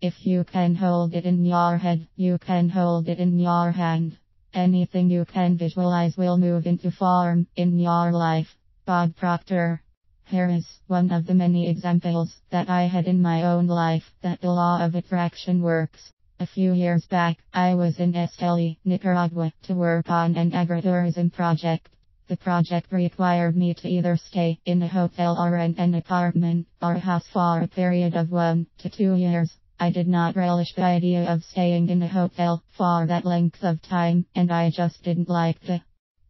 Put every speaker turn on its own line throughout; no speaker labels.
If you can hold it in your head, you can hold it in your hand. Anything you can visualize will move into form in your life. Bob Proctor. Here is one of the many examples that I had in my own life that the law of attraction works. A few years back, I was in Esteli, Nicaragua, to work on an agritourism project. The project required me to either stay in a hotel or rent an apartment or a house for a period of 1 to 2 years. I did not relish the idea of staying in a hotel for that length of time, and I just didn't like the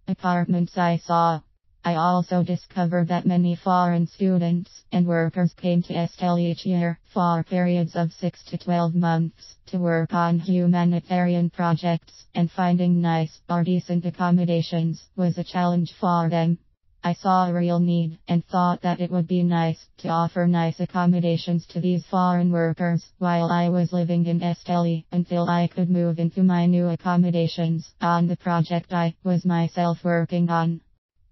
apartments I saw. I also discovered that many foreign students and workers came to Esteli each year for periods of 6 to 12 months to work on humanitarian projects, and finding nice or decent accommodations was a challenge for them. I saw a real need and thought that it would be nice to offer nice accommodations to these foreign workers while I was living in Esteli until I could move into my new accommodations on the project I was myself working on.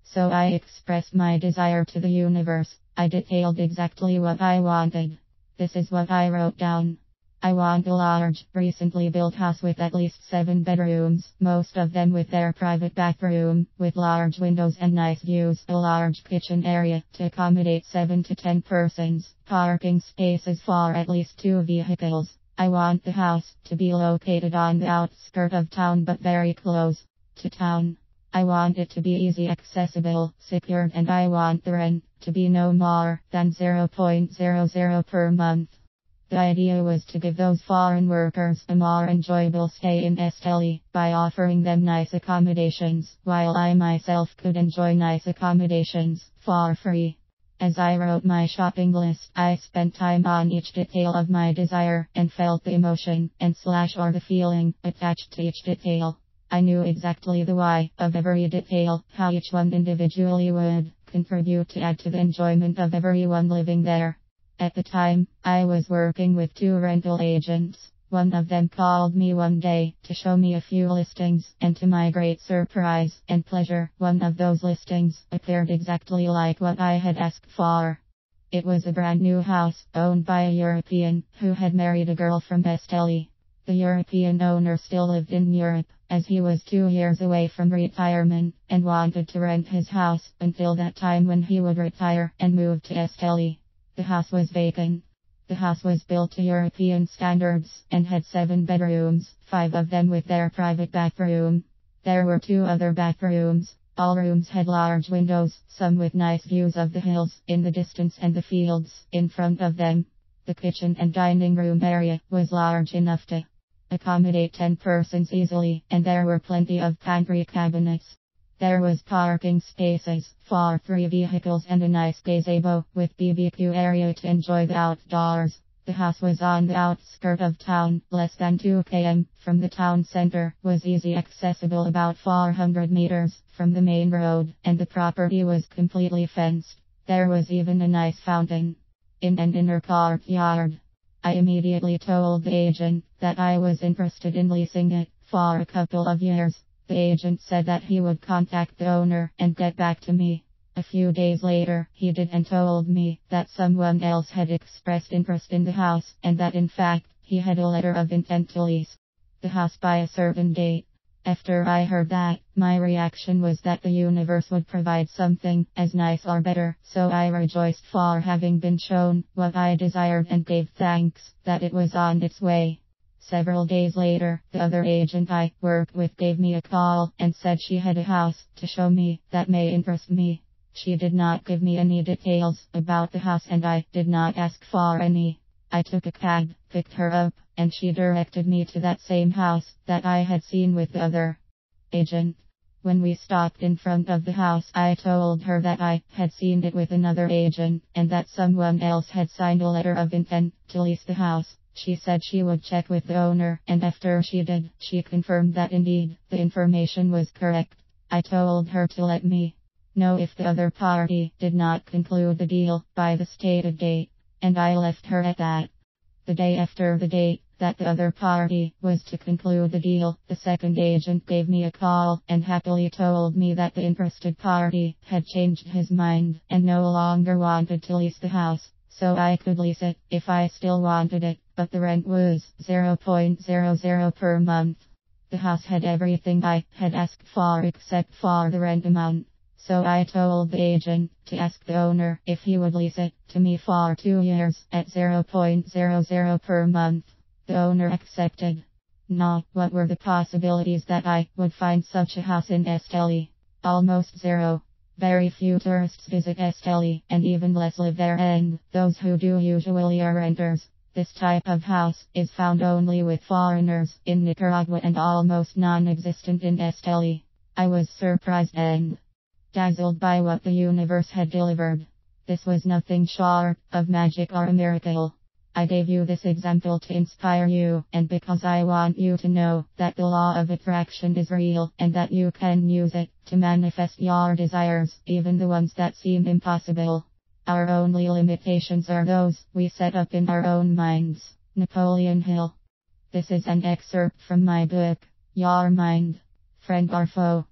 So I expressed my desire to the universe. I detailed exactly what I wanted. This is what I wrote down. I want a large, recently built house with at least 7 bedrooms, most of them with their private bathroom, with large windows and nice views, a large kitchen area to accommodate 7 to 10 persons, parking spaces for at least 2 vehicles. I want the house to be located on the outskirts of town but very close to town. I want it to be easy accessible, secured, and I want the rent to be no more than 0.00 per month. The idea was to give those foreign workers a more enjoyable stay in Esteli by offering them nice accommodations, while I myself could enjoy nice accommodations for free. As I wrote my shopping list, I spent time on each detail of my desire and felt the emotion or the feeling attached to each detail. I knew exactly the why of every detail, how each one individually would contribute to add to the enjoyment of everyone living there. At the time, I was working with 2 rental agents. One of them called me one day to show me a few listings, and to my great surprise and pleasure, one of those listings appeared exactly like what I had asked for. It was a brand new house, owned by a European, who had married a girl from Esteli. The European owner still lived in Europe, as he was 2 years away from retirement, and wanted to rent his house until that time when he would retire and move to Esteli. The house was vacant. The house was built to European standards, and had 7 bedrooms, 5 of them with their private bathroom. There were 2 other bathrooms. All rooms had large windows, some with nice views of the hills in the distance and the fields in front of them. The kitchen and dining room area was large enough to accommodate 10 persons easily, and there were plenty of pantry cabinets. There was parking spaces for 3 vehicles and a nice gazebo with BBQ area to enjoy the outdoors. The house was on the outskirts of town, less than 2 km from the town center, was easy accessible about 400 meters from the main road, and the property was completely fenced. There was even a nice fountain in an inner courtyard. I immediately told the agent that I was interested in leasing it for a couple of years. The agent said that he would contact the owner and get back to me. A few days later, he did and told me that someone else had expressed interest in the house, and that in fact, he had a letter of intent to lease the house by a certain date. After I heard that, my reaction was that the universe would provide something as nice or better, so I rejoiced for having been shown what I desired and gave thanks that it was on its way. Several days later, the other agent I worked with gave me a call and said she had a house to show me that may interest me. She did not give me any details about the house, and I did not ask for any. I took a cab, picked her up, and she directed me to that same house that I had seen with the other agent. When we stopped in front of the house, I told her that I had seen it with another agent, and that someone else had signed a letter of intent to lease the house. She said she would check with the owner, and after she did, she confirmed that indeed, the information was correct. I told her to let me know if the other party did not conclude the deal by the stated date, and I left her at that. The day after the date that the other party was to conclude the deal, the second agent gave me a call and happily told me that the interested party had changed his mind and no longer wanted to lease the house, so I could lease it if I still wanted it. but the rent was 0.00 per month. The house had everything I had asked for except for the rent amount. So I told the agent to ask the owner if he would lease it to me for 2 years at 0.00 per month. The owner accepted. Now, what were the possibilities that I would find such a house in Esteli? Almost zero. Very few tourists visit Esteli, and even less live there, and those who do usually are renters. This type of house is found only with foreigners in Nicaragua and almost non-existent in Esteli. I was surprised and dazzled by what the universe had delivered. This was nothing short of magic or a miracle. I gave you this example to inspire you, and because I want you to know that the law of attraction is real, and that you can use it to manifest your desires, even the ones that seem impossible. Our only limitations are those we set up in our own minds. Napoleon Hill. This is an excerpt from my book, Your Mind, Friend or Foe.